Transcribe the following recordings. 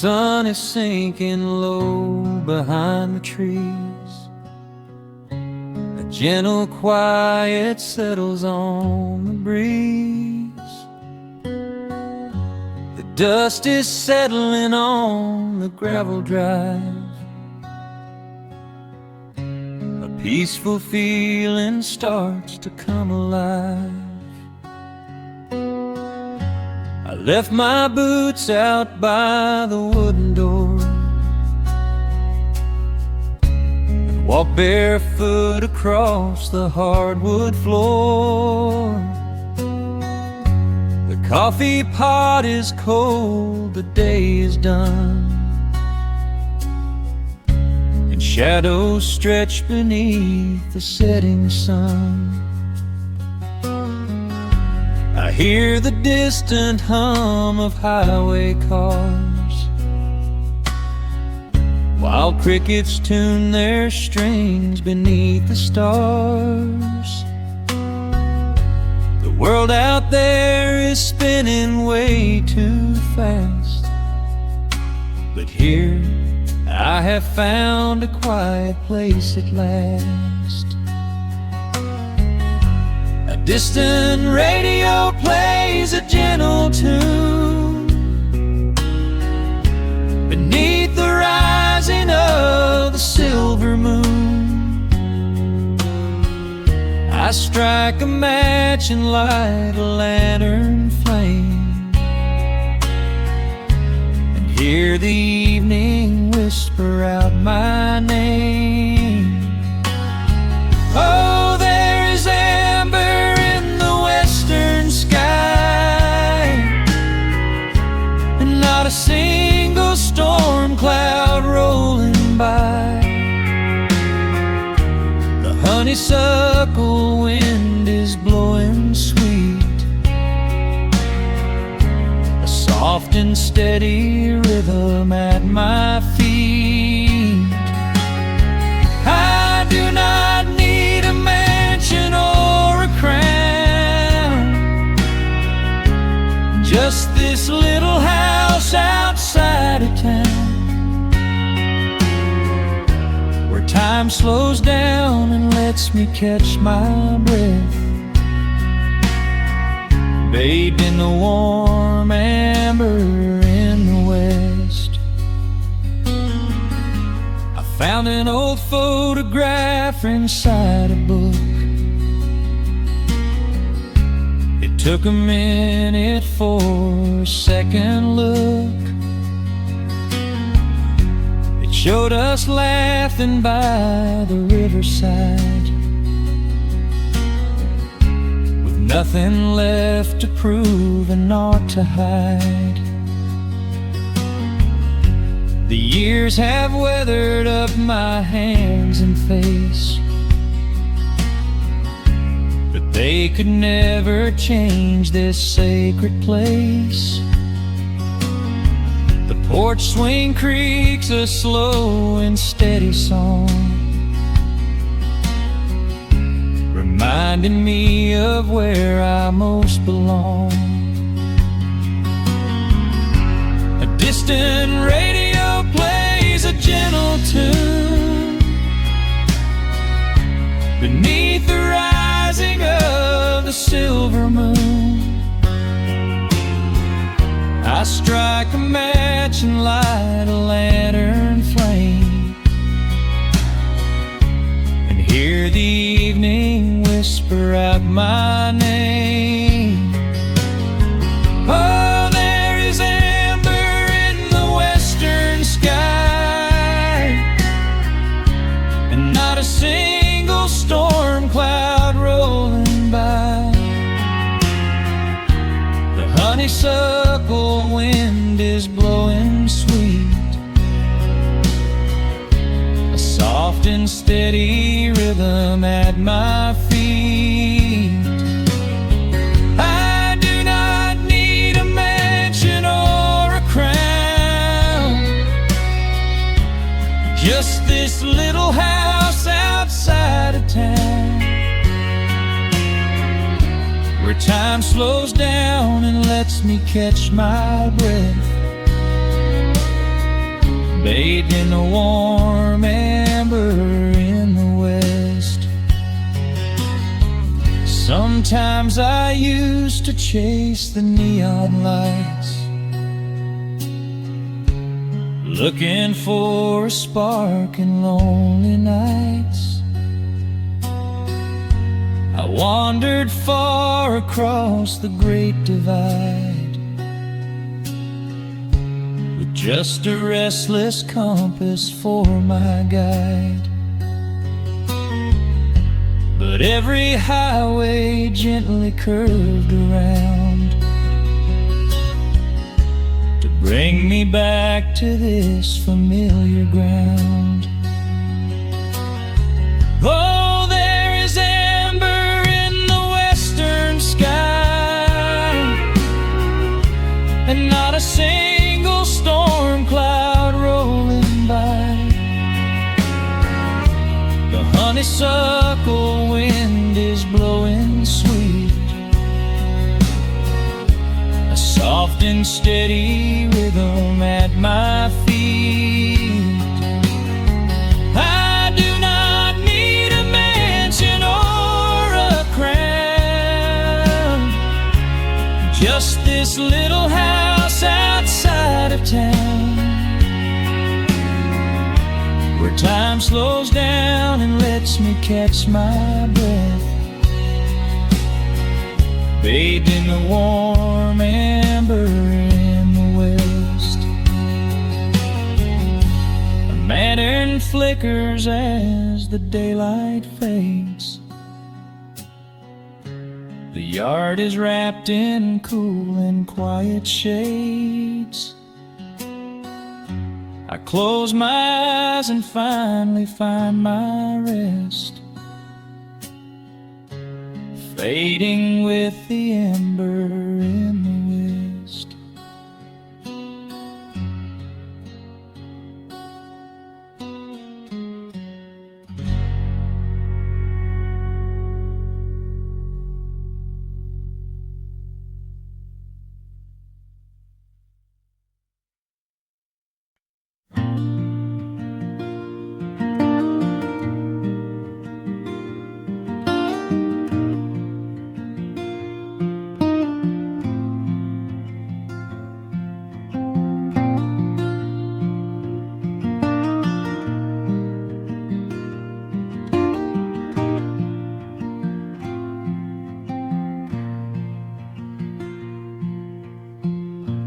sun is sinking low behind the trees. A gentle quiet settles on the breeze. The dust is settling on the gravel drive. A peaceful feeling starts to come alive. I left my boots out by the wooden door and walked barefoot across the hardwood floor. The coffee pot is cold, the day is done, and shadows stretch beneath the setting sun. I hear the distant hum of highway cars, while crickets tune their strings beneath the stars. The world out there is spinning way too fast, but here I have found a quiet place at last. A distant radio plays a gentle tune beneath the rising of the silver moon. I strike a match and light a lantern flame, and hear the evening whisper out my name. Oh, there is amber in the western sky, and not a single storm cloud rolling by. The honeysuckle wind is blowing sweet, a soft and steady rhythm at my feet. I do not need a mansion or a crown, just this little house outside of town, where time slows down and lets me catch my breath, bathed in the warm amber in the west. I found an old photograph inside a book. It took a minute for a second look. It showed us laughing by the riverside, with nothing left to prove and naught to hide. The years have weathered up my hands and face, but they could never change this sacred place. The porch swing creaks a slow and steady song, reminding me of where I most belong. A distant radio plays a gentle tune beneath the rising of the silver moon. I strike a match and light a lantern flame, and hear the evening whisper out my name. Oh, there is amber in the western sky, and not a single storm cloud rolling by. The honeysuckle wind is blowing sweet, a soft and steady rhythm at my feet. I do not need a mansion or a crown, just this little house outside of town, where time slows down and lets me catch my breath, bathed in the warm amber in the west. Sometimes I used to chase the neon lights, looking for a spark in lonely nights. I wandered far across the great divide, with just a restless compass for my guide. But every highway gently curved around to bring me back to this familiar ground. Oh, there is amber in the western sky, and not a single storm cloud rolling by. The honeysuckle wind is blowing sweet, a soft and steady rhythm at my feet. I do not need a mansion or a crown, just this little house outside of town, where time slows down and lets me catch my breath, bathed in the warm amber in the west. A lantern flickers as the daylight fades. The yard is wrapped in cool and quiet shades. I close my eyes and finally find my rest, fading with the ember in the west.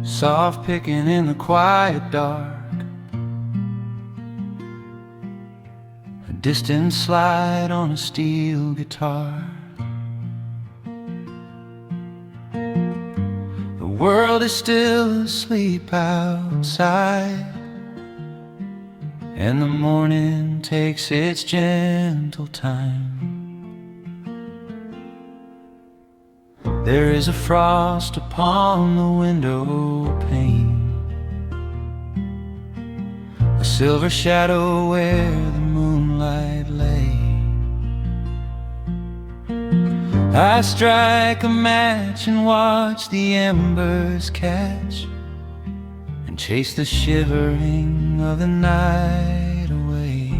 Soft picking in the quiet dark, a distant slide on a steel guitar. The world is still asleep outside, and the morning takes its gentle time. There is a frost upon the window pane, a silver shadow where the moonlight lay. I strike a match and watch the embers catch, and chase the shivering of the night away.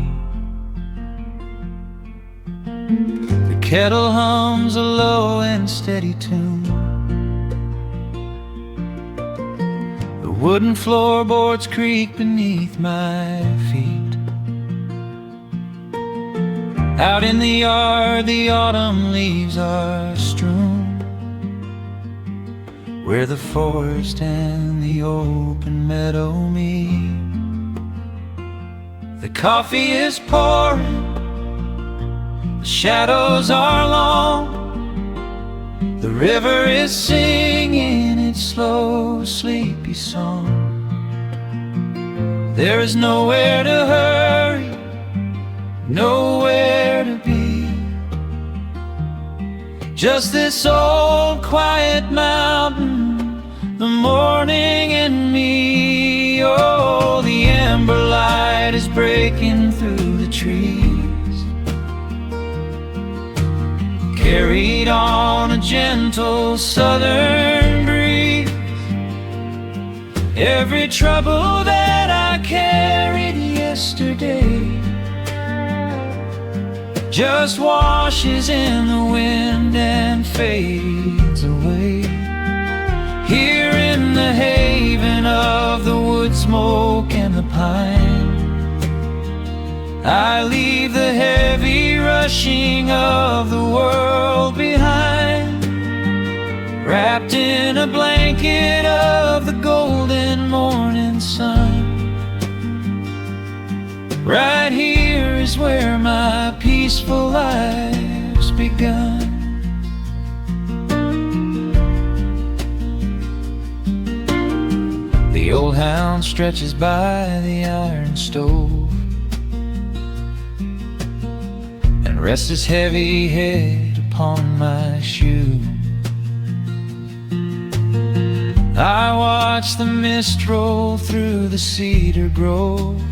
The kettle hums a low and steady tune, the wooden floorboards creak beneath my feet. Out in the yard the autumn leaves are strewn, where the forest and the open meadow meet. The coffee is pouring, the shadows are long, the river is singing its slow, sleepy song. There is nowhere to hurry, nowhere to be, just this old quiet mountain, the morning and me. Oh, the amber light is breaking through the trees, carried on a gentle southern breeze. Every trouble that I carry yesterday just washes in the wind and fades away. Here in the haven of the wood smoke and the pine, I leave the heavy rushing of the world behind, wrapped in a blanket of the golden morning sun. Right here is where my peaceful life's begun. The old hound stretches by the iron stove and rests his heavy head upon my shoe. I watch the mist roll through the cedar grove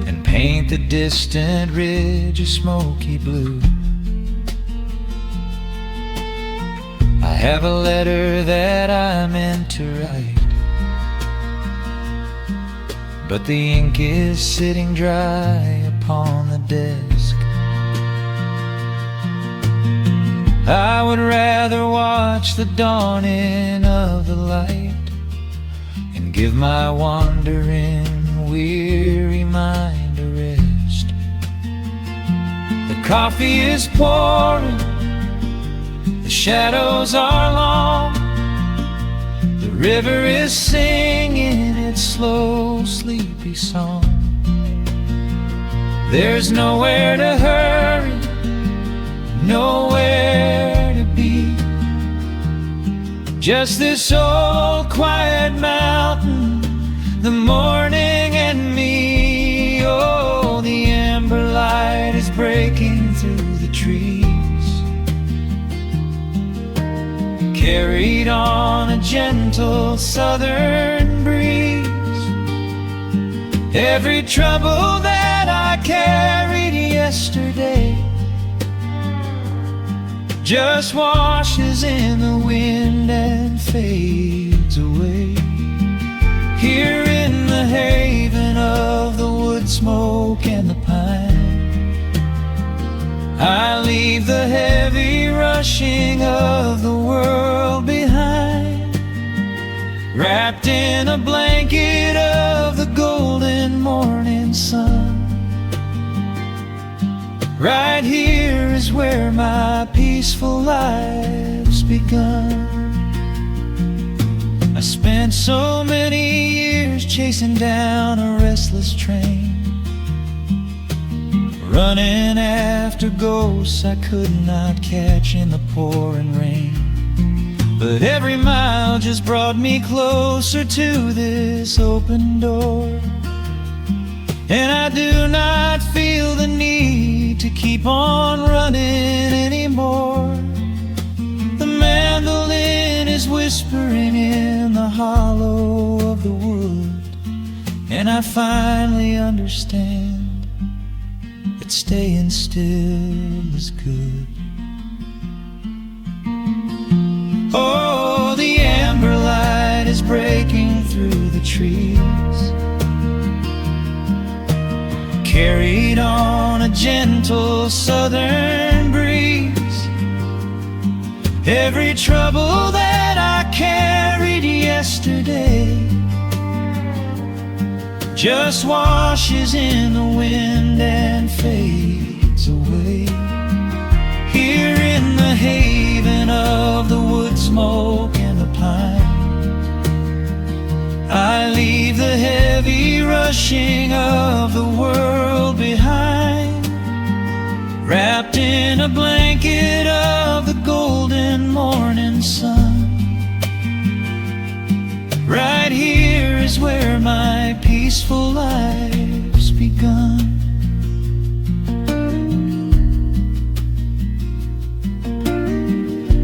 and paint the distant ridge a smoky blue. I have a letter that I meant to write, but the ink is sitting dry upon the desk. I would rather watch the dawning of the light and give my wandering, weary mind a rest. The coffee is pouring, the shadows are long, the river is singing its slow, sleepy song. There's nowhere to hurry, nowhere to be, just this old quiet mountain, the morning and me. Oh, the amber light is breaking through the trees, carried on a gentle southern breeze. Every trouble that I carried yesterday just washes in the wind and fades away. Here in the haven of the wood smoke and the pine, I leave the heavy rushing of the world behind, wrapped in a blanket of the golden morning sun. Right here is where my peaceful life's begun. I spent so many years chasing down a restless train, running after ghosts I could not catch in the pouring rain. But every mile just brought me closer to this open door, and I do not feel the need to keep on running anymore. The mandolin is whispering in the hollow of the wood, and I finally understand that staying still is good. Oh, the amber light is breaking through the trees, carried on a gentle southern breeze. Every trouble that I carried yesterday just washes in the wind and fades away. Here in the haven of the wood smoke and the pine, I leave the heavy rushing of the world behind, wrapped in a blanket of the golden morning sun. Right here is where my peaceful life's begun.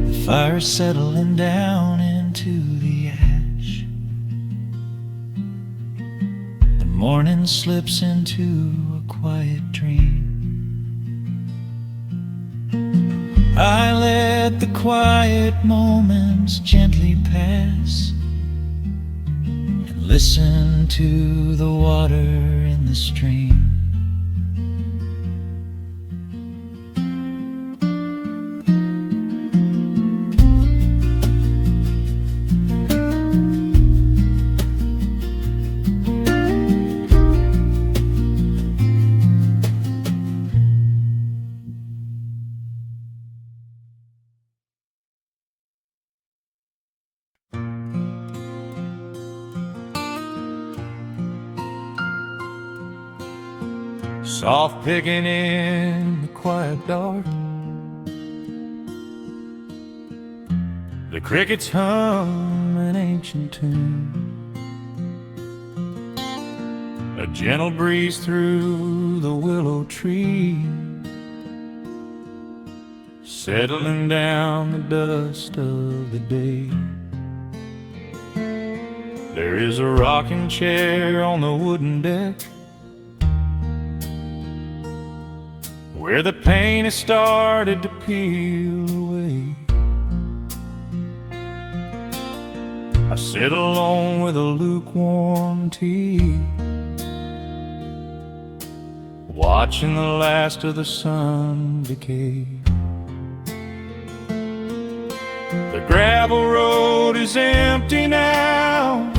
The fire's settling down into the ash, the morning slips into a quiet dream. I let the quiet moments gently pass and listen to the water the stream. Soft picking in the quiet dark, the crickets hum an ancient tune, a gentle breeze through the willow tree, settling down the dust of the day. There is a rocking chair on the wooden deck, where the paint has started to peel away. I sit alone with a lukewarm tea, watching the last of the sun decay. The gravel road is empty now,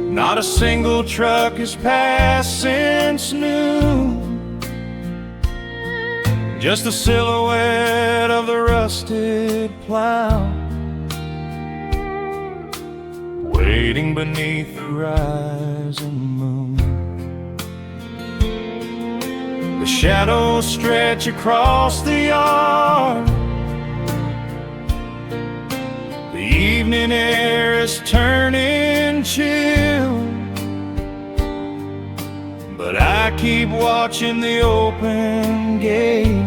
not a single truck has passed since noon. Just the silhouette of the rusted plow, waiting beneath the rising moon. The shadows stretch across the yard, the evening air is turning chill, but I keep watching the open gate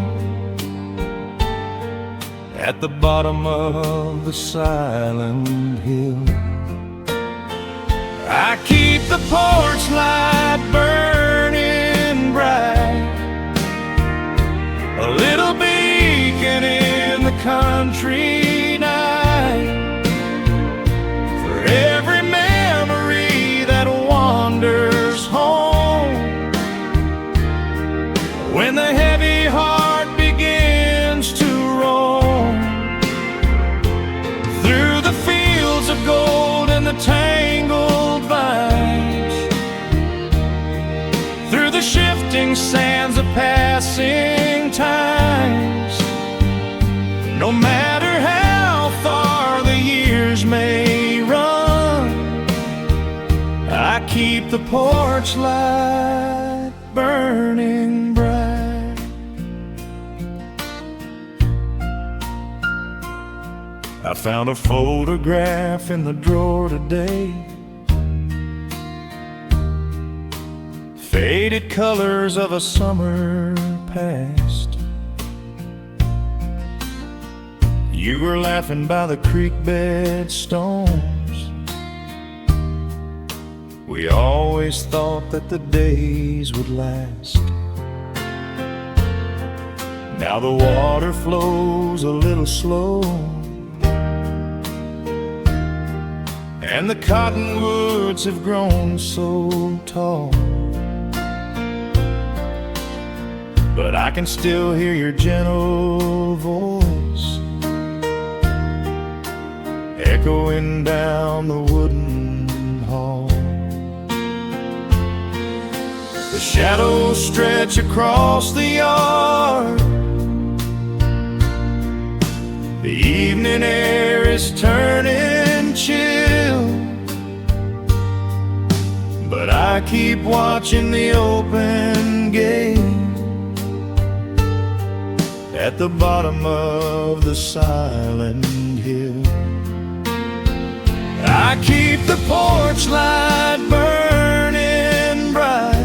at the bottom of the silent hill. I keep the porch light burning bright, a little beacon in the country night, for every memory that wanders home. When the heavy heart begins to roam through the fields of gold and the tangled vines, through the shifting sands of passing times, no matter how far the years may run, I keep the porch light burning bright. I found a photograph in the drawer today, faded colors of a summer past. You were laughing by the creek bed stones. We always thought that the days would last. Now the water flows a little slow, and the cottonwoods have grown so tall, but I can still hear your gentle voice echoing down the wooden hall. The shadows stretch across the yard, the evening air is turning chill, but I keep watching the open gate at the bottom of the silent hill. I keep the porch light burning bright,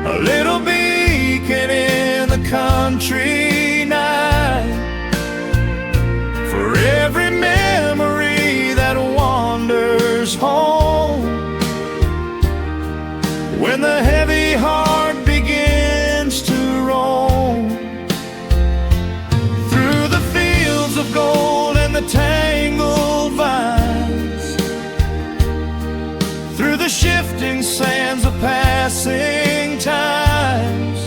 a little beacon in the country night, for every memory that wanders home. When the heavy heart begins to roam through the fields of gold and the tangled vines, through the shifting sands of passing times.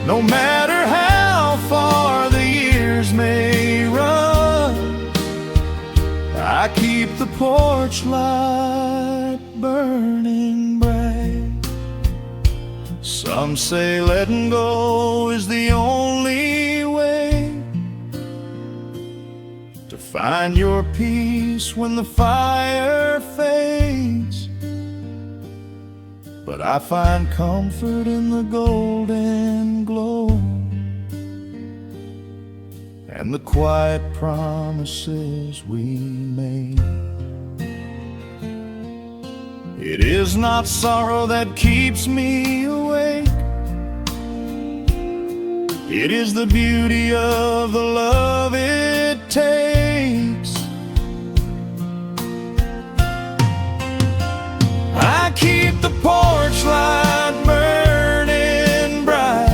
No matter how far the years may run, I keep the porch light burning bright. Some say letting go is the only way to find your peace when the fire fades. But I find comfort in the golden glow and the quiet promises we made. It is not sorrow that keeps me awake. It is the beauty of the love it takes. I keep the porch light burning bright,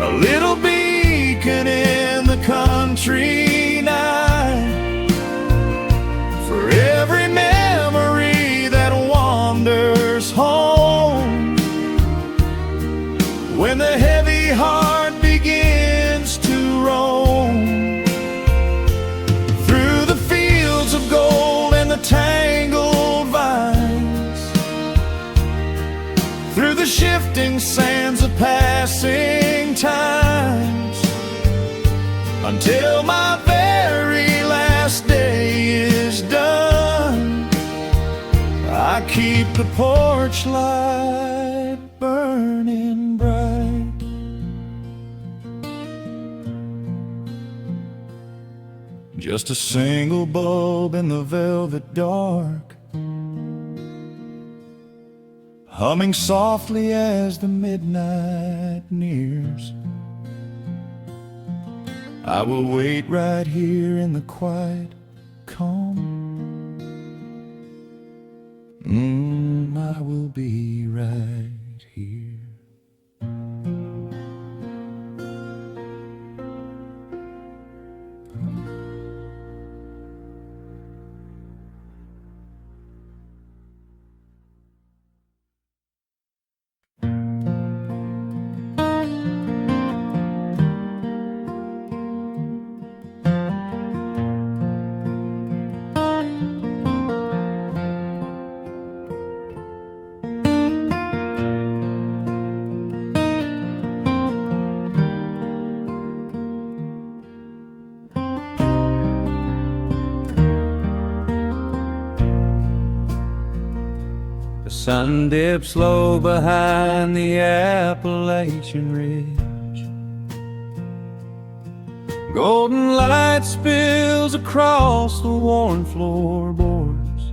a little beacon in the country night, for every memory that wanders home. When the heavy heart begins to roam through the fields of gold and the tangled vines, through the shifting sands of passing times, until my very last day is done, I keep the porch light burning bright. Just a single bulb in the velvet dark, humming softly as the midnight nears. I will wait right here in the quiet calm. I will be right here. The sun dips low behind the Appalachian Ridge. Golden light spills across the worn floorboards.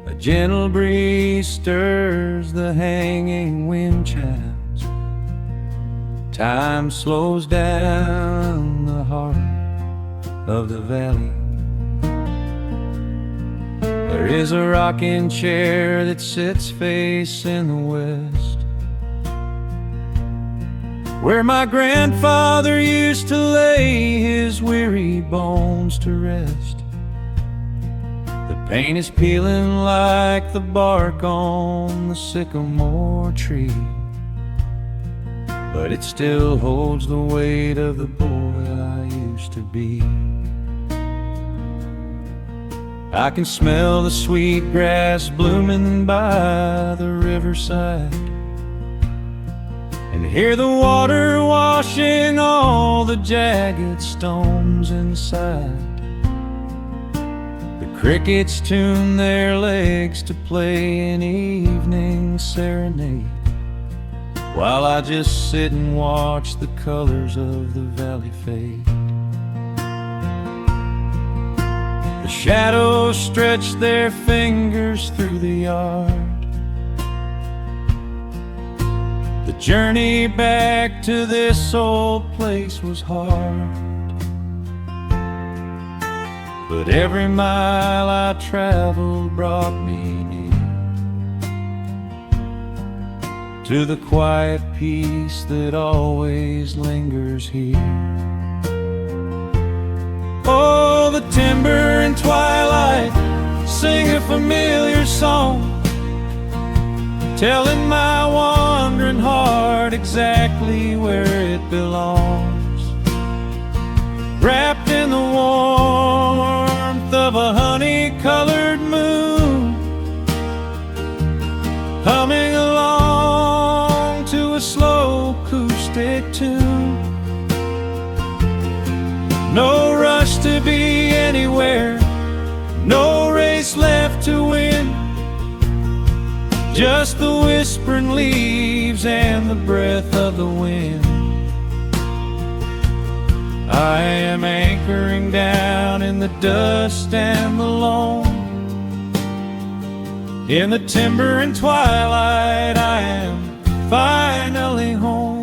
A gentle breeze stirs the hanging wind chimes. Time slows down the heart of the valley. There is a rocking chair that sits facing the west, where my grandfather used to lay his weary bones to rest. The paint is peeling like the bark on the sycamore tree, but it still holds the weight of the boy I used to be. I can smell the sweet grass blooming by the riverside, and hear the water washing all the jagged stones inside. The crickets tune their legs to play an evening serenade, while I just sit and watch the colors of the valley fade. The shadows stretch their fingers through the yard. The journey back to this old place was hard, but every mile I traveled brought me near to the quiet peace that always lingers here. Oh, the timber and twilight sing a familiar song, telling my wandering heart exactly where it belongs. Wrapped in the warmth of a honey-colored moon, humming along to a slow acoustic tune. No rush to be anywhere, no race left to win, just the whispering leaves and the breath of the wind. I am anchoring down in the dust and the loam. In the timber and twilight, I am finally home.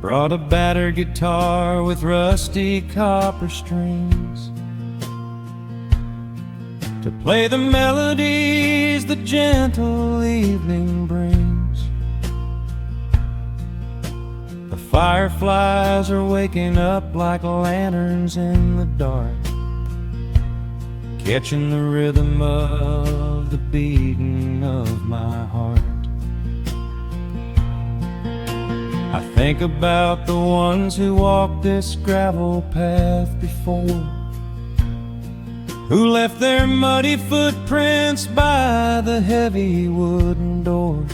Brought a battered guitar with rusty copper strings to play the melodies the gentle evening brings. The fireflies are waking up like lanterns in the dark, catching the rhythm of the beating of my heart. I think about the ones who walked this gravel path before, who left their muddy footprints by the heavy wooden door.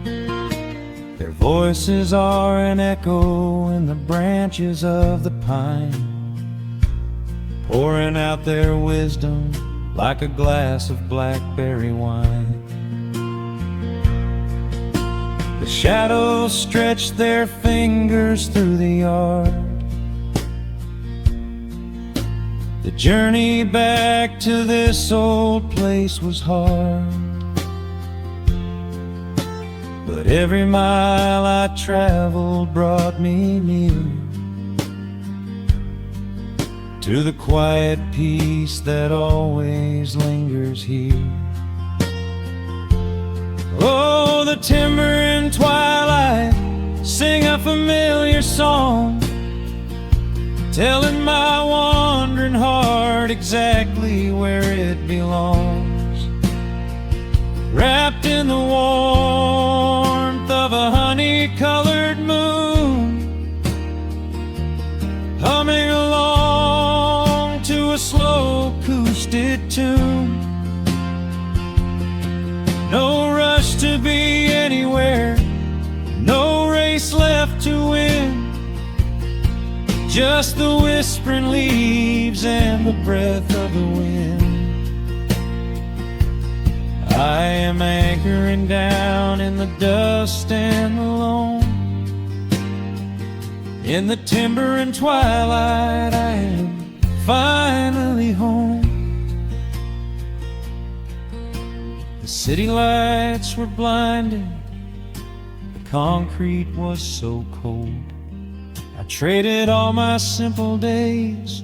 Their voices are an echo in the branches of the pine, pouring out their wisdom like a glass of blackberry wine. The shadows stretch their fingers through the yard. The journey back to this old place was hard, but every mile I traveled brought me near to the quiet peace that always lingers here. Oh, the timber and twilight sing a familiar song, telling my wandering heart exactly where it belongs. Wrapped in the warmth of a honey-colored moon, humming along to a slow acoustic tune. No rush to be anywhere, no race left to win, just the whispering leaves and the breath of the wind. I am anchoring down in the dust and the loam. In the timber and twilight, I am finally home. The city lights were blinding, the concrete was so cold. I traded all my simple days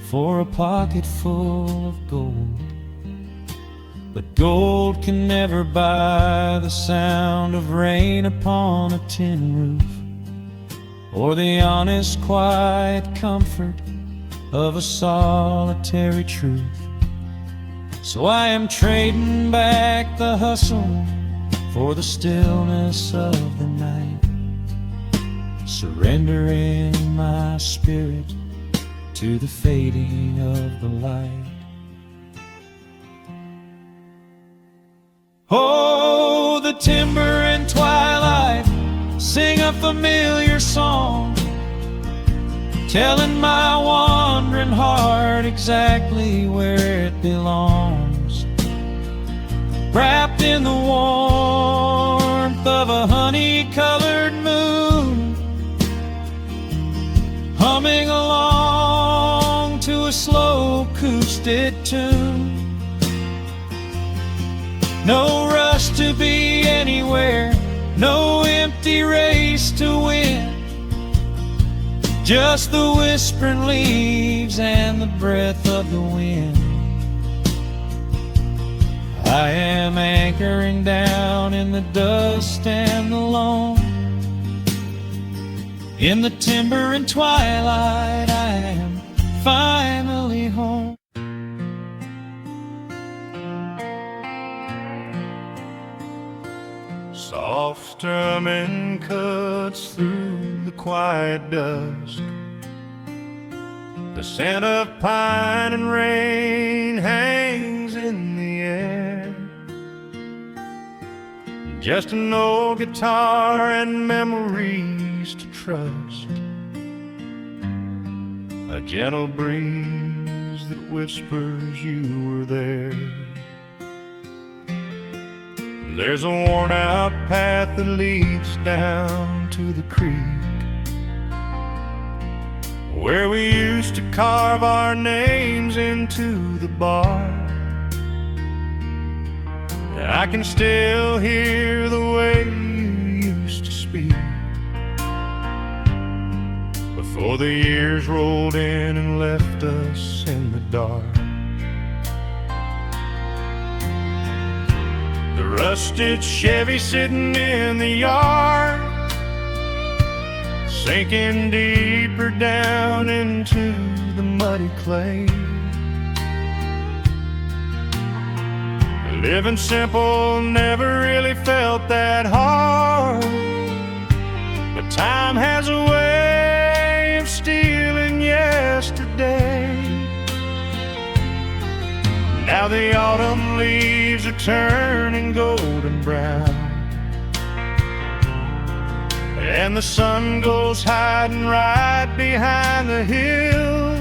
for a pocket full of gold. But gold can never buy the sound of rain upon a tin roof, or the honest, quiet comfort of a solitary truth. So I am trading back the hustle for the stillness of the night, surrendering my spirit to the fading of the light. Oh, the timber and twilight sing a familiar song, telling my wandering heart exactly where it belongs. Wrapped in the warmth of a honey-colored moon, humming along to a slow acoustic tune. No rush to be anywhere, no empty race to win. Just the whispering leaves and the breath of the wind. I am anchoring down in the dust and the loam. In the timber and twilight, I am finally home. Soft strumming cuts through the quiet dusk. The scent of pine and rain hangs in the air. Just an old guitar and memories to trust. A gentle breeze that whispers you were there. There's a worn-out path that leads down to the creek, where we used to carve our names into the bark. I can still hear the way you used to speak before the years rolled in and left us in the dark. The rusted Chevy sitting in the yard, sinking deeper down into the muddy clay. Living simple never really felt that hard, but time has a way of stealing yesterday. Now the autumn leaves are turning golden brown, and the sun goes hiding right behind the hill.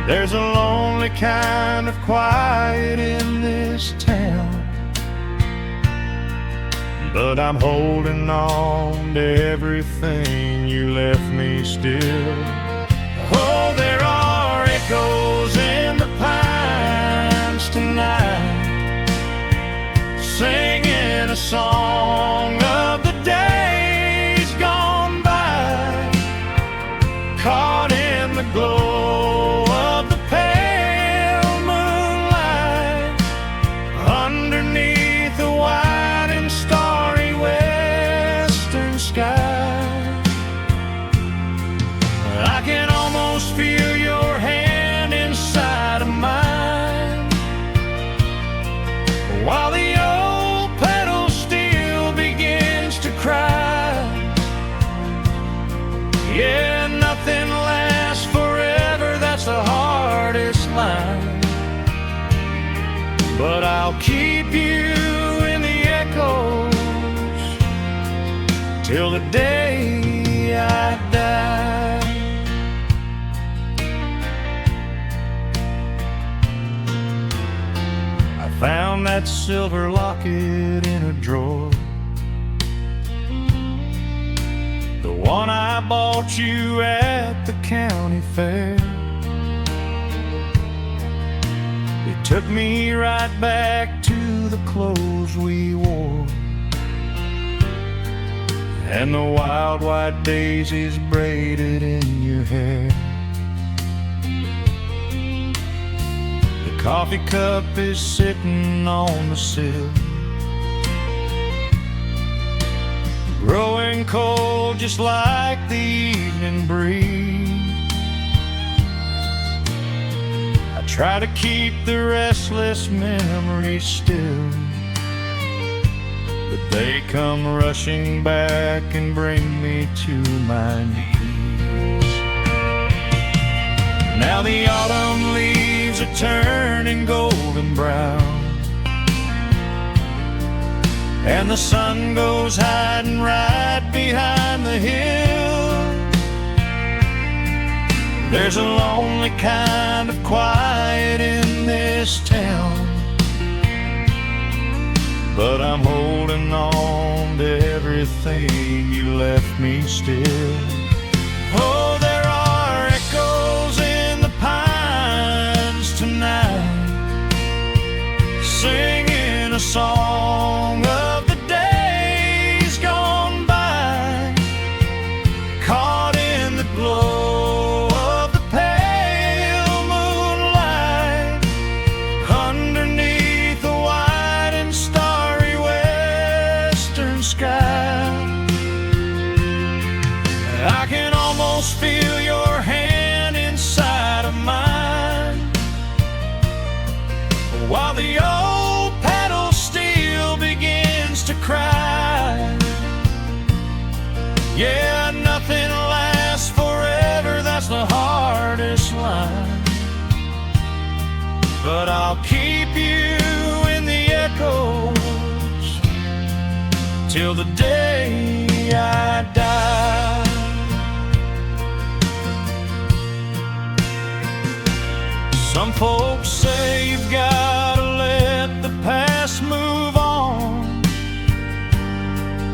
There's a lonely kind of quiet in this town, but I'm holding on to everything you left me still. Oh, there are echoes in the pines tonight, singing a song of the days gone by, caught in the glow of the pale moonlight, underneath the wide and starry western sky. I can almost feel your hand inside of mine, while the old pedal steel begins to cry. Yeah, nothing lasts forever, that's the hardest line, but I'll keep you in the echoes till the day I die. I found that silver locket in a drawer, the one I bought you at the county fair. It took me right back to the clothes we wore, and the wild white daisies braided in your hair. The coffee cup is sitting on the sill, growing cold just like the evening breeze. I try to keep the restless memories still, but they come rushing back and bring me to my knees. Now the autumn leaves are turning golden brown, and the sun goes hiding right behind the hill. There's a lonely kind of quiet in this town, but I'm holding on to everything you left me still. almost feel your hand inside of mine, while the old pedal steel begins to cry. Yeah, nothing lasts forever, that's the hardest line. But I'll keep you in the echoes till the day I die. Some folks say you've gotta let the past move on,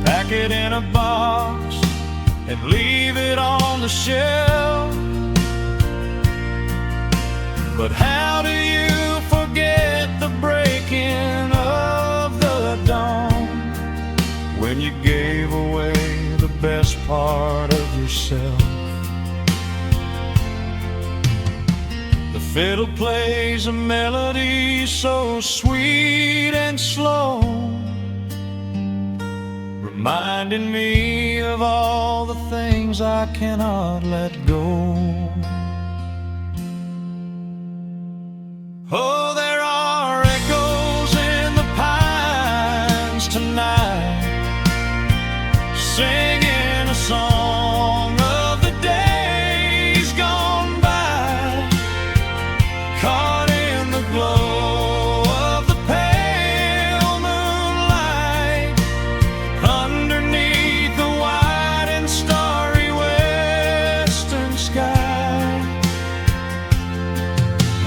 pack it in a box and leave it on the shelf. But how do you forget the breaking of the dawn, when you gave away the best part of yourself? The fiddle plays a melody so sweet and slow, reminding me of all the things I cannot let go. Oh, there are echoes in the pines tonight, singing a song of the days gone by, caught in the glow of the pale moonlight, underneath the wide and starry western sky.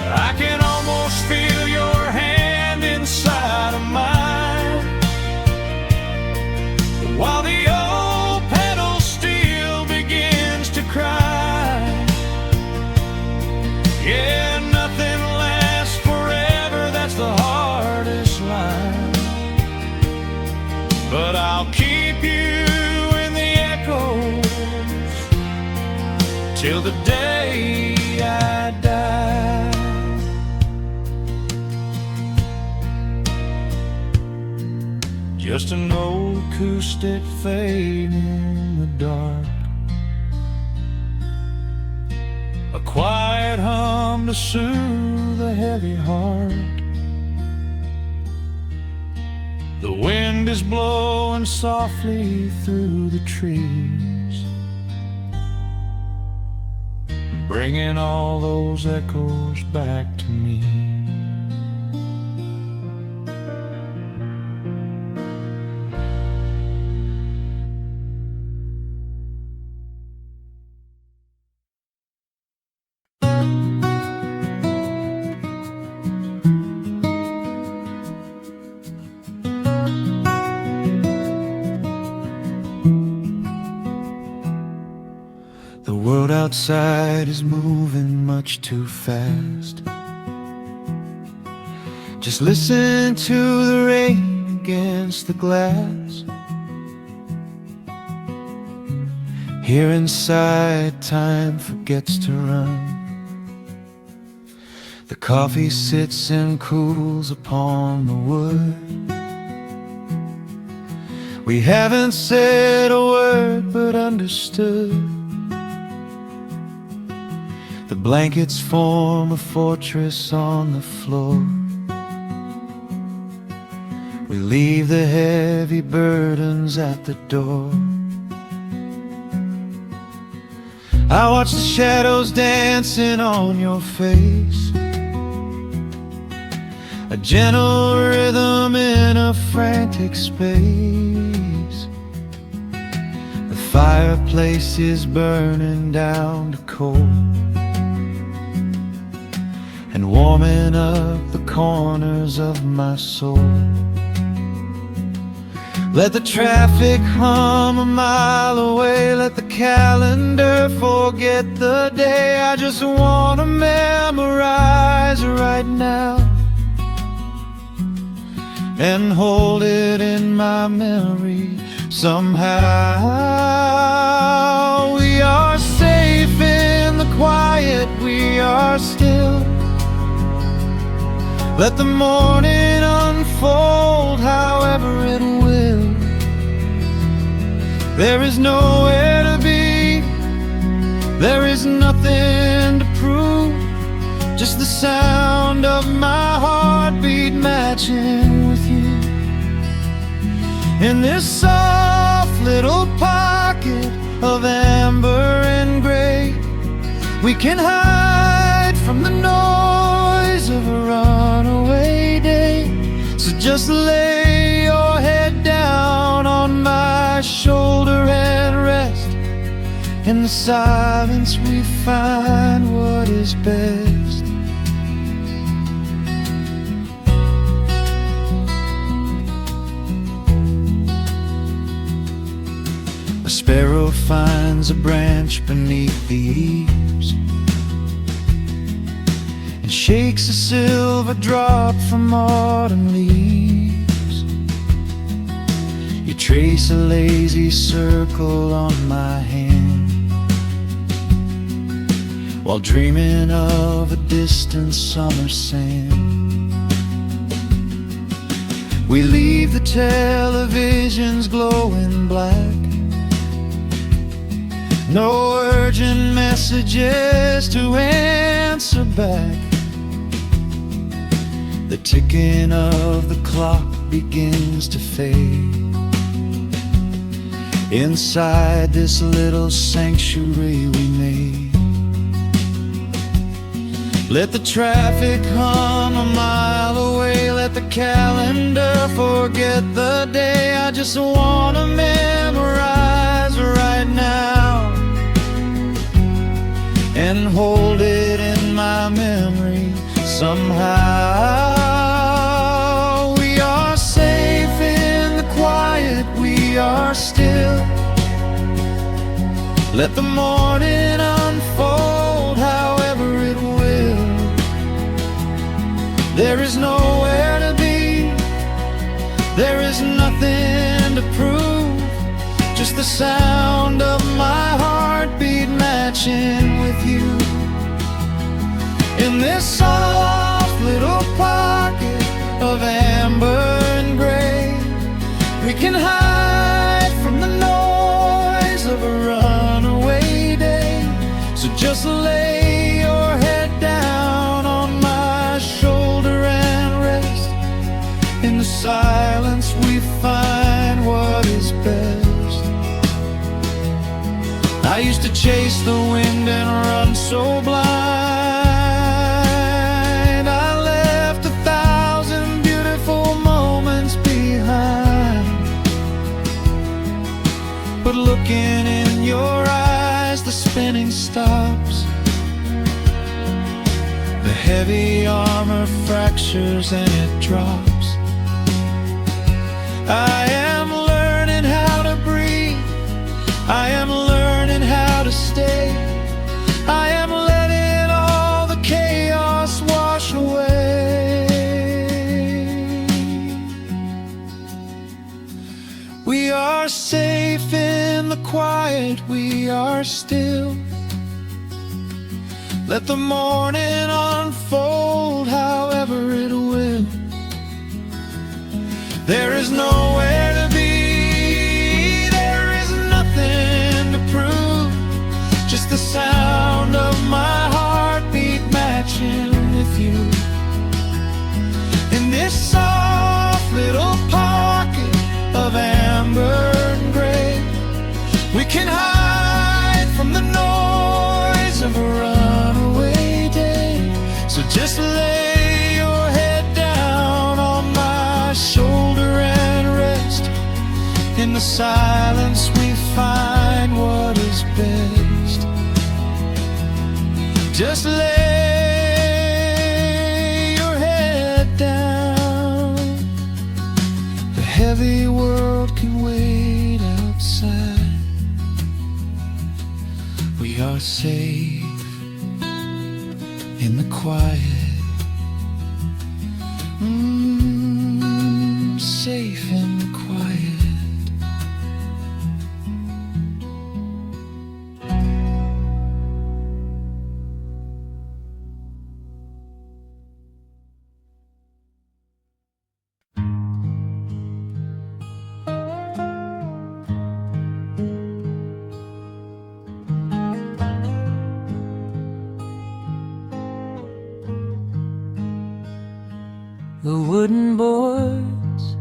I can almost feel your hand inside of mine, while the old pedal steel begins to cry. Yeah, nothing lasts forever, that's the hardest line. But I'll keep you in the echoes till the day I die. Just an old acoustic fade in the dark, a quiet hum to soothe a heavy heart. The wind is blowing softly through the trees, bringing all those echoes back to me. The world outside is moving much too fast. Just listen to the rain against the glass. Here inside, time forgets to run. The coffee sits and cools upon the wood. We haven't said a word but understood. The blankets form a fortress on the floor. We leave the heavy burdens at the door. I watch the shadows dancing on your face, a gentle rhythm in a frantic space. The fireplace is burning down to coal and warming up the corners of my soul. Let the traffic hum a mile away, let the calendar forget the day. I just want to memorize right now and hold it in my memory somehow. We are safe in the quiet, we are still. Let the morning unfold however it will. There is nowhere to be In this soft little pocket of amber and gray, we can hide from the noise of a runaway day. So just lay your head down on my shoulder and rest. In the silence we find what is best. A sparrow finds a branch beneath the eaves and shakes a silver drop from autumn leaves. You trace a lazy circle on my hand while dreaming of a distant summer sand. We leave the televisions glowing black, no urgent messages to answer back. The ticking of the clock begins to fade inside this little sanctuary we made. Let the traffic hum a mile away, let the calendar forget the day. I just wanna memorize right now and hold it in my memory somehow. We are safe in the quiet, we are still. Let the morning unfold however it will. There is nowhere to be, there is nothing to prove, just the sound of my heartbeat matching with you. In this soft little pocket of amber and gray, we can hide from the noise of a runaway day. So just lay your head down on my shoulder and rest. In the silence we find what is best. I used to chase the wind and run so blind. I left 1,000 beautiful moments behind. But looking in your eyes, the spinning stops. The heavy armor fractures and it drops. I am learning how to breathe, I am learning how to stay. I am letting all the chaos wash away. We are safe in the quiet, we are still. Let the morning unfold however it will. There is nowhere to be, there is nothing to prove, just the sound of my heartbeat matching with you. In this soft little pocket of amber and gray, we can hide from the noise of a runaway day. So just lay your head down on my shoulder and rest. In the silence we find what is best. Just lay your head down. The heavy world can wait outside. We are safe in the quiet. Safe in the quiet. The wooden boards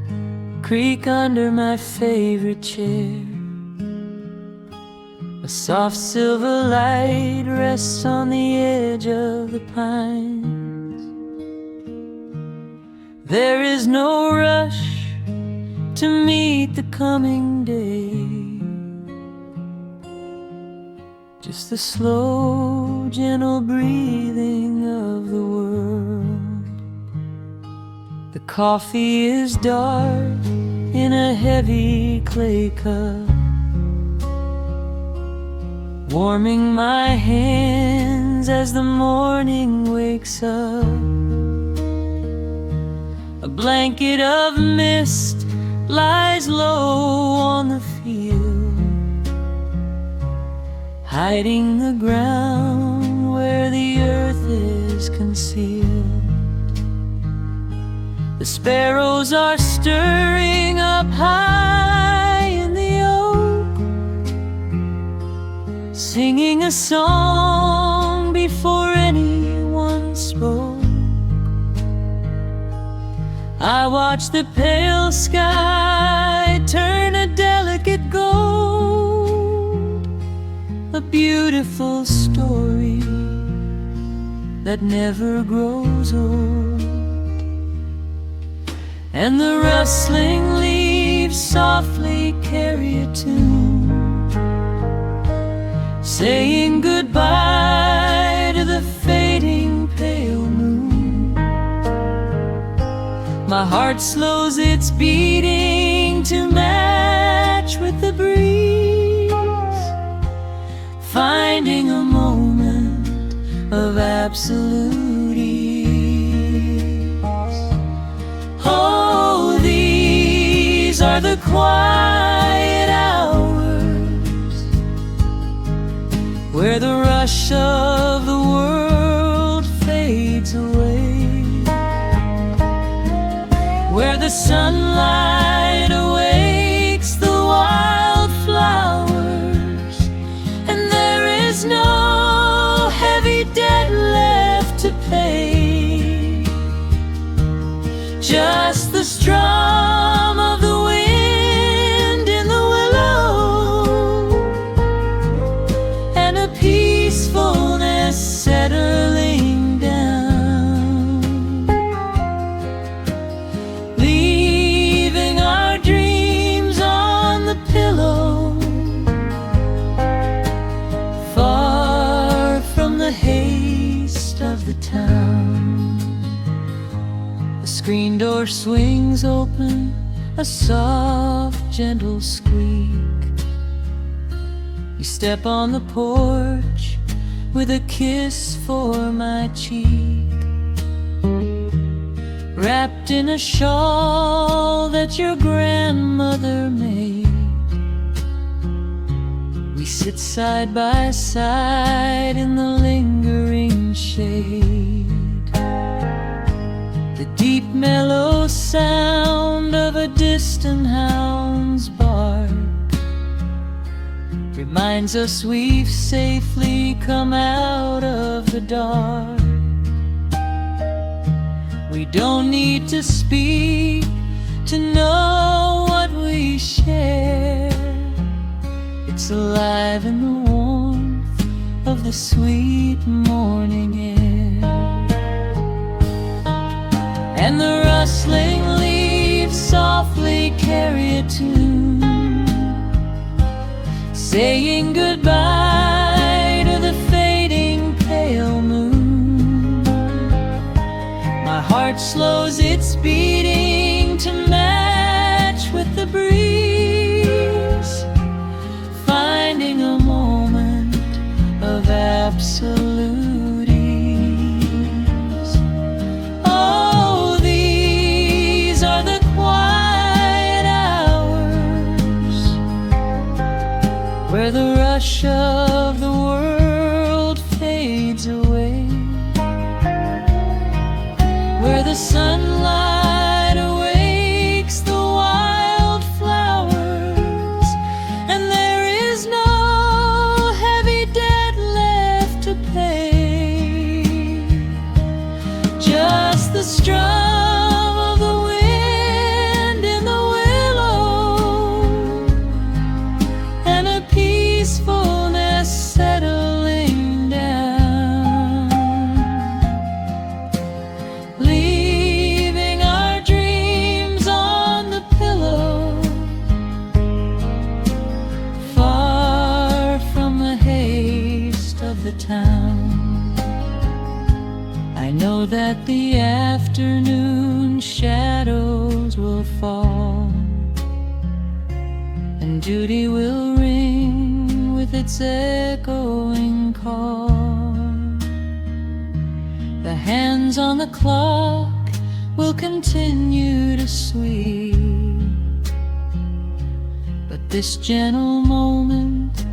creak under my favorite chair. A soft silver light rests on the edge of the pines. There is no rush to meet the coming day, just the slow, gentle breathing of the world. The coffee is dark in a heavy clay cup, warming my hands as the morning wakes up. A blanket of mist lies low on the field, hiding the ground where the earth is concealed. The sparrows are stirring up high in the oak, singing a song before anyone spoke. I watch the pale sky turn a delicate gold, a beautiful story that never grows old. And the rustling leaves softly carry a tune, saying goodbye to the fading pale moon. My heart slows its beating to match with the breeze, finding a moment of absolute ease. Oh, these are the quiet hours where the rush of the world fades away, where the sunlight awakes the wildflowers, and there is no heavy debt left to pay, just the strum of the wind in the willow, and a peacefulness settling down, leaving our dreams on the pillow, far from the haste of the town. The screen door swings open, a soft, gentle squeak. You step on the porch with a kiss for my cheek, wrapped in a shawl that your grandmother made. We sit side by side in the lingering shade. The deep mellow sound of a distant hound's bark reminds us we've safely come out of the dark. We don't need to speak to know what we share. It's alive in the warmth of the sweet morning air. And the rustling leaves softly carry a tune, saying goodbye to the fading pale moon. My heart slows its beating to match with the breeze, finding a moment of absolute ease. Oh, these are the quiet hours where the rush of the world fades away, where the sunlight awakes the wildflowers, and there is no heavy debt left to pay, just the strum of the wind in the willow, town. I know that the afternoon shadows will fall, and duty will ring with its echoing call. The hands on the clock will continue to sweep, but this gentle moment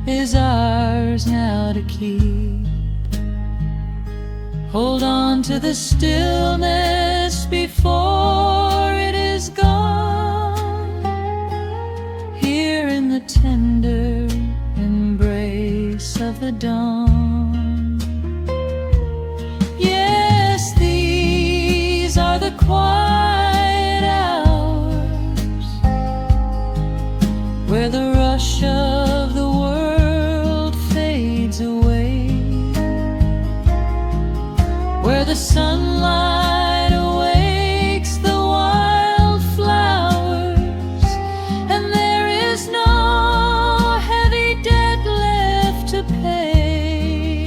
is ours now to keep. Hold on to the stillness before it is gone, here in the tender embrace of the dawn. Yes, these are the quiet hours where the rush of the world fades away, where the sunlight awakes the wildflowers, and there is no heavy debt left to pay.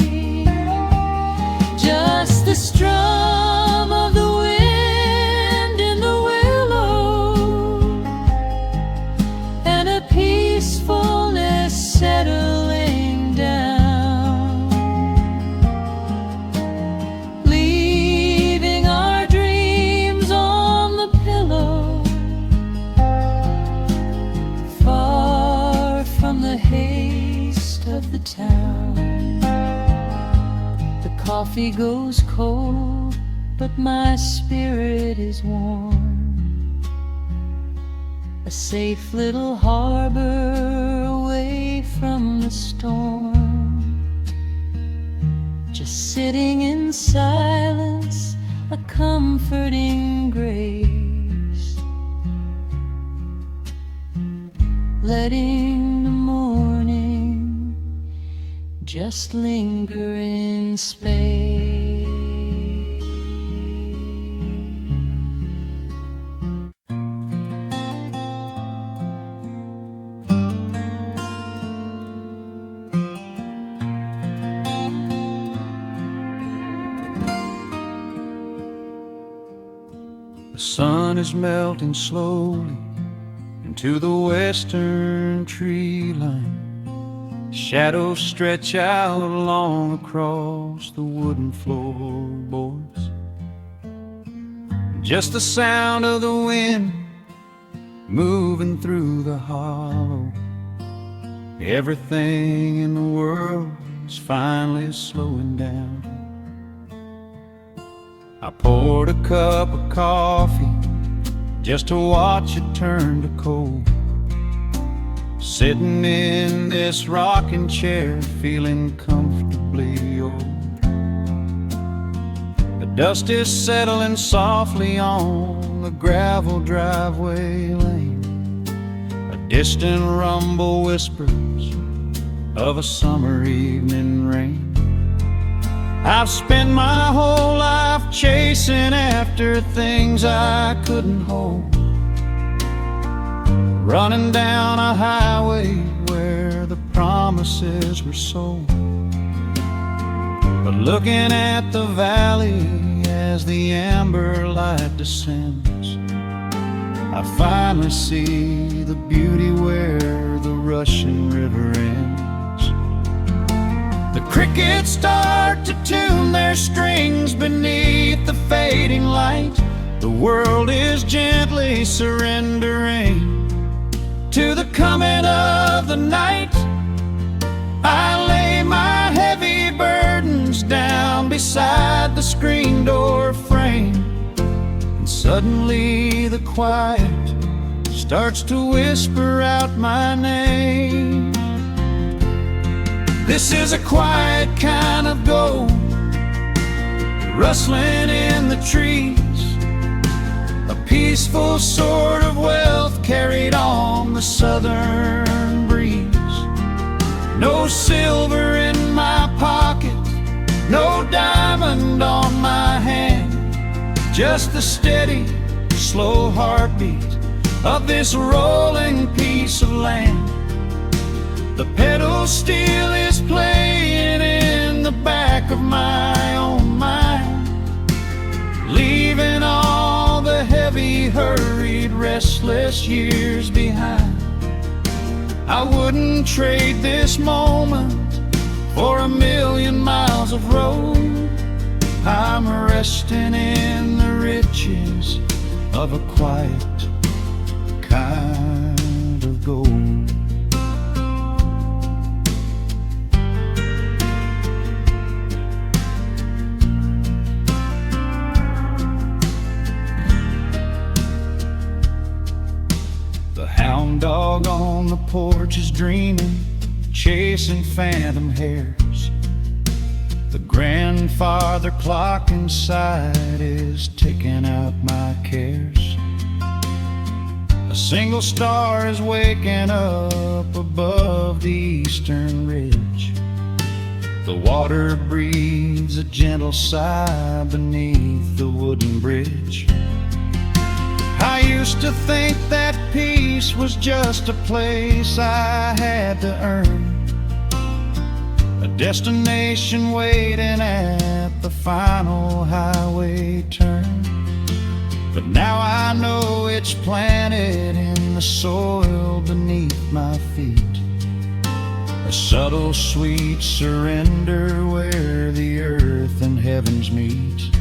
Just the strum of the wind in the willow, and a peacefulness settling down, leaving our dreams on the pillow, far from the haste of the town. The coffee goes cold, but my spirit is warm, a safe little harbor away from the storm. Just sitting in silence, a comforting grace, letting the morning just linger in space. The sun is melting slowly into the western tree line. Shadows stretch out long across the wooden floorboards. Just the sound of the wind moving through the hollow. Everything in the world is finally slowing down. I poured a cup of coffee just to watch it turn to cold, sitting in this rocking chair feeling comfortably old. The dust is settling softly on the gravel driveway lane. A distant rumble whispers of a summer evening rain. I've spent my whole life chasing after things I couldn't hold, running down a highway where the promises were sold. But looking at the valley as the amber light descends, I finally see the beauty where the rushing river ends. The crickets start to tune their strings beneath the fading light. The world is gently surrendering to the coming of the night. I lay my heavy burdens down beside the screen door frame, and suddenly the quiet starts to whisper out my name. This is a quiet kind of gold, rustling in the trees, a peaceful sort of wealth carried on the southern breeze. No silver in my pocket, no diamond on my hand, just the steady, slow heartbeat of this rolling piece of land. The pedal steel is playing in restless years behind. I wouldn't trade this moment for 1,000,000 miles of road. I'm resting in the riches of a quiet kind of gold. The hound dog on the porch is dreaming, chasing phantom hares. The grandfather clock inside is ticking out my cares. A single star is waking up above the eastern ridge. The water breathes a gentle sigh beneath the wooden bridge. I used to think that peace was just a place I had to earn, a destination waiting at the final highway turn. But now I know it's planted in the soil beneath my feet, a subtle sweet surrender where the earth and heavens meet.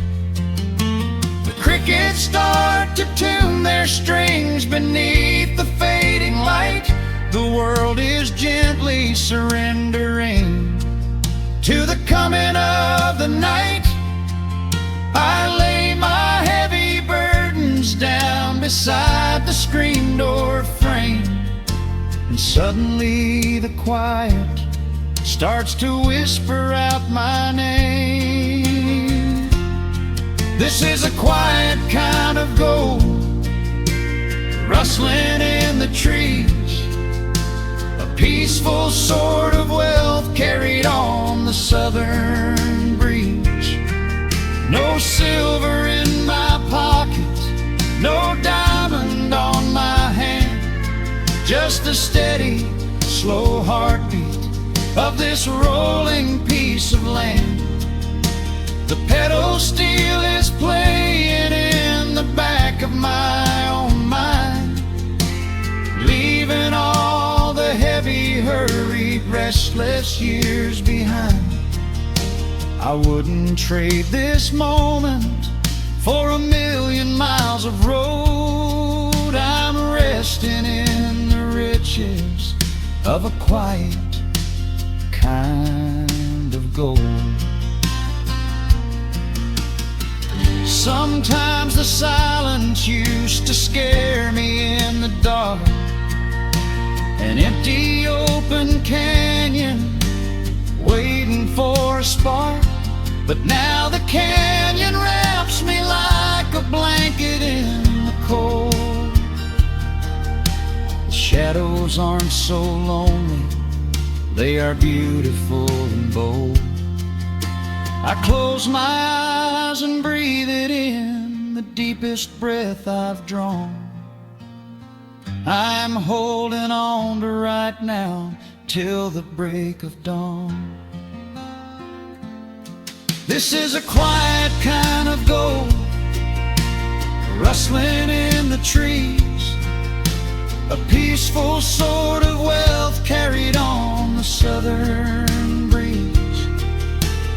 Crickets start to tune their strings beneath the fading light. The world is gently surrendering to the coming of the night. I lay my heavy burdens down beside the screen door frame, and suddenly the quiet starts to whisper out my name. This is a quiet kind of gold, rustling in the trees, a peaceful sort of wealth carried on the southern breeze. No silver in my pocket, no diamond on my hand, just the steady, slow heartbeat of this rolling piece of land. The pedal steel is playing in the back of my own mind, leaving all the heavy, hurried, restless years behind. I wouldn't trade this moment for 1,000,000 miles of road. I'm resting in the riches of a quiet kind of gold. Sometimes the silence used to scare me in the dark, an empty open canyon waiting for a spark. But now the canyon wraps me like a blanket in the cold. The shadows aren't so lonely, they are beautiful and bold. I close my eyes and breathe it in, the deepest breath I've drawn. I'm holding on to right now till the break of dawn. This is a quiet kind of gold, rustling in the trees, a peaceful sort of wealth carried on the southern breeze.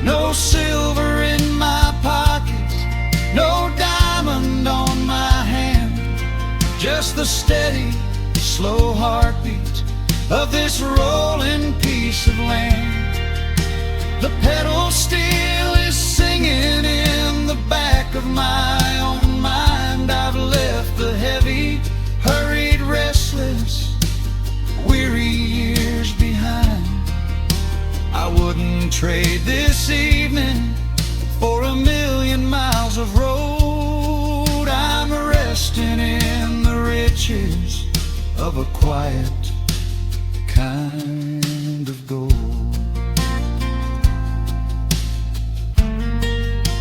No silver in my pocket, no diamond on my hand, just the steady, slow heartbeat of this rolling piece of land. The pedal steel is singing in the back of my own mind. I've left the heavy, hurried, restless, weary years behind. I wouldn't trade this evening for 1,000,000 miles of road. I'm resting in the riches of a quiet kind of gold.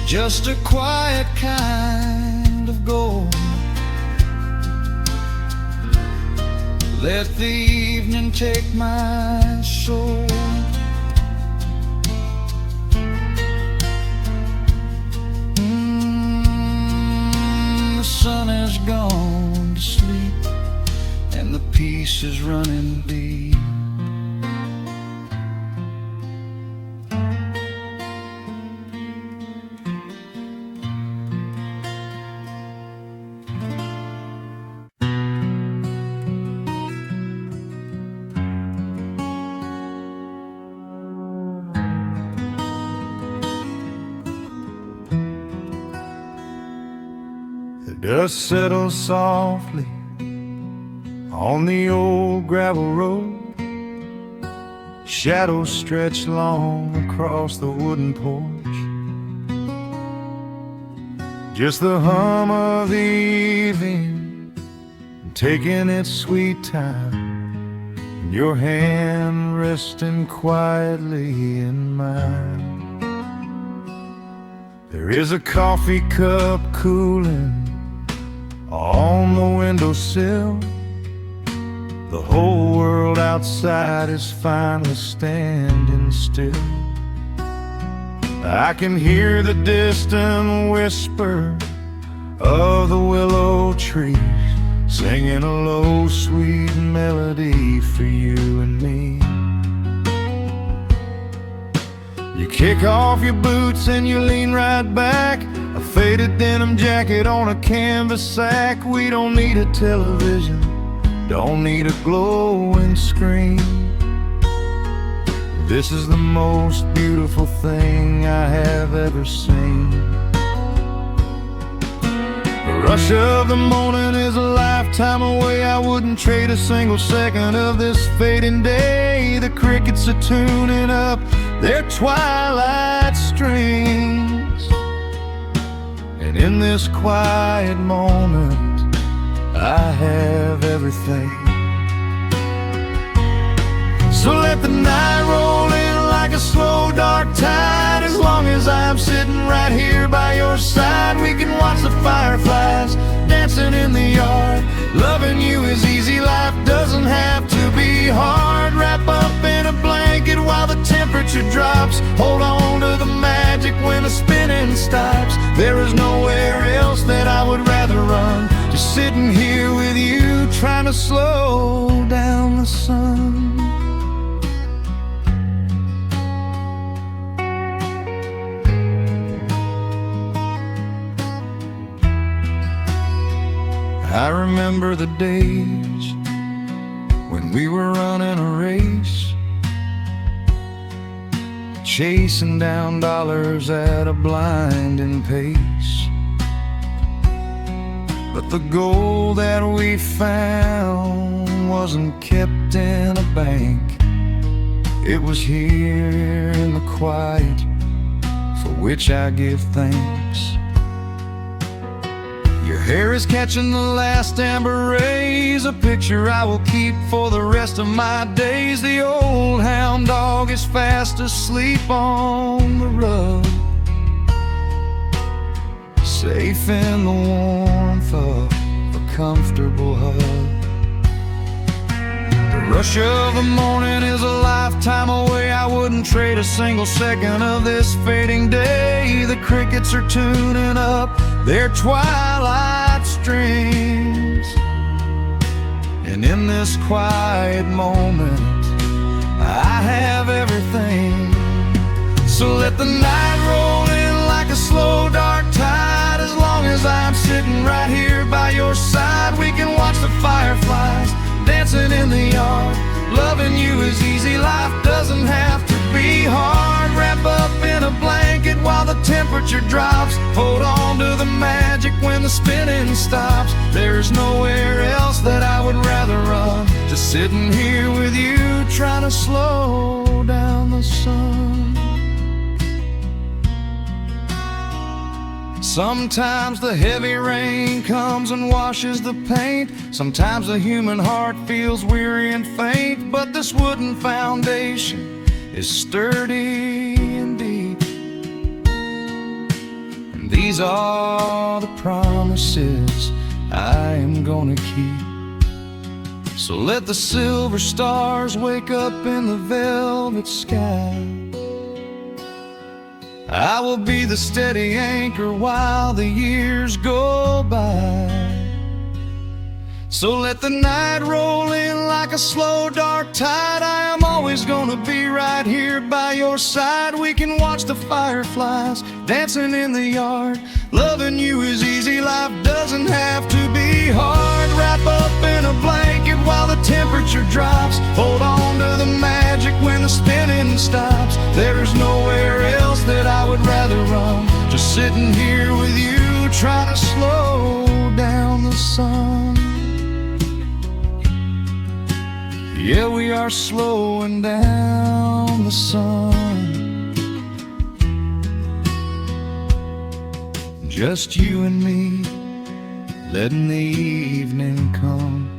Just a quiet kind of gold. Let the evening take my soul. The sun has gone to sleep. Dust settles softly on the old gravel road. Shadows stretch long across the wooden porch. Just the hum of the evening taking its sweet time, and your hand resting quietly in mine. There is a coffee cup cooling on the windowsill. The whole world outside is finally standing still. I can hear the distant whisper of the willow trees, singing a low, sweet melody for you and me. You kick off your boots and you lean right back, a faded denim jacket on a canvas sack. We don't need a television, don't need a glowing screen. This is the most beautiful thing I have ever seen. The rush of the morning is a lifetime away. I wouldn't trade a single second of this fading day. The crickets are tuning up their twilight strings, and in this quiet moment I have everything. So let the night roll in like a slow dark tide. As long as I'm sitting right here by your side, we can watch the fireflies dancing in the yard. Loving you is easy, life doesn't have to be hard. Wrap up in a blanket while the temperature drops. Hold on to the magic when the spinning stops. There is nowhere else that I would rather run, just sitting here with you, trying to slow down the sun. I remember the days when we were running a race, chasing down dollars at a blinding pace. But the gold that we found wasn't kept in a bank. It was here in the quiet, for which I give thanks. Your hair is catching the last amber rays, a picture I will keep for the rest of my days. The old hound dog is fast asleep on the rug, safe in the warmth of a comfortable hug. The rush of the morning is a lifetime away. I wouldn't trade a single second of this fading day. The crickets are tuning up their twilight strings, and in this quiet moment I have everything. So let the night roll in like a slow dark tide. As long as I'm sitting right here by your side, we can watch the fireflies dancing in the yard. Loving you is easy, life doesn't have to be hard. Wrap up in a blanket while the temperature drops. Hold on to the magic when the spinning stops. There's nowhere else that I would rather run, just sitting here with you, trying to slow down the sun. Sometimes the heavy rain comes and washes the paint. Sometimes the human heart feels weary and faint. But this wooden foundation is sturdy and deep, and these are the promises I am gonna keep. So let the silver stars wake up in the velvet sky. I will be the steady anchor while the years go by. So let the night roll in like a slow dark tide. I am always gonna be right here by your side. We can watch the fireflies dancing in the yard. Loving you is easy, life doesn't have to be hard. Wrap up in a blanket while the temperature drops. Hold on to the magic when the spinning stops. There's nowhere else that I would rather run, just sitting here with you, trying to slow down the sun. Yeah, we are slowing down the sun. Just you and me, letting the evening come.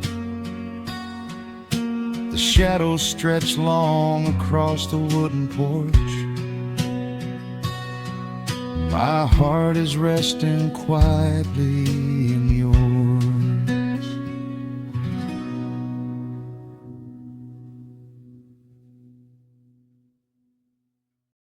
The shadows stretch long across the wooden porch. My heart is resting quietly in yours.